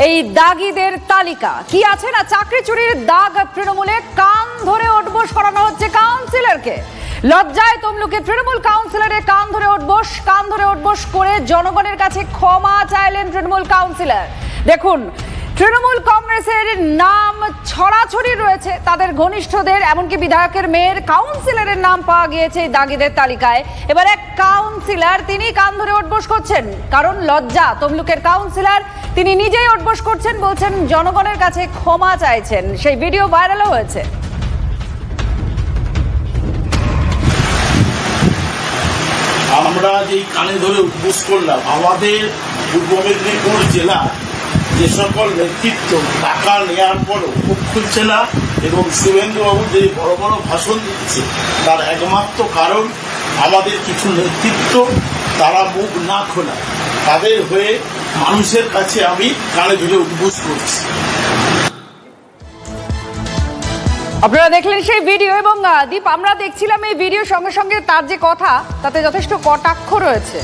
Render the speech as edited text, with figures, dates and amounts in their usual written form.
এই দাগীদের তালিকা কি আছে না, চাকরি চুরির দাগ তৃণমূলে, কান ধরে ওঠবোস করানো হচ্ছে কাউন্সিলরকে। লজ্জায় তমলুকে তৃণমূল কাউন্সিলরের কান ধরে ওঠবোস করে জনগণের কাছে ক্ষমা চাইলেন তৃণমূল কাউন্সিলর। দেখুন, তৃণমূল কংগ্রেসের নাম ছড়াছড়ি রয়েছে, তাদের ঘনিষ্ঠদের, এমনকি বিধায়কের মেয়ের, কাউন্সিলরের নাম পাওয়া গিয়েছে এই দাগীদের তালিকায়। এবার এক কাউন্সিলর তিনি কান ধরে ওঠবোস করছেন, কারণ লজ্জা। তমলুকের কাউন্সিলর তিনি নিজেই ওঠবোস করছেন, বলছেন জনগণের কাছে ক্ষমা চাইছেন। সেই ভিডিও ভাইরালও হয়েছে। আমরা যেই কানে ধরে উদ্বোস করলাম, আমাদের পূর্ব মেদিনীপুর জেলা যে সকল নেতৃত্ব টাকা নেওয়ার পরও মুখ খুলছে না এবং শুভেন্দুবাবু যে বড় বড় ভাষণ দিচ্ছে, তার একমাত্র কারণ আমাদের কিছু নেতৃত্ব তারা মুখ না খোলা। তাদের হয়ে মানুষের কাছে আমি কানে ধরে উদ্বোস করছি। আপনারা দেখলেন সেই ভিডিও, এবং দীপ, আমরা দেখছিলাম এই ভিডিও, সঙ্গে সঙ্গে তার যে কথা, তাতে যথেষ্ট কটাক্ষ রয়েছে।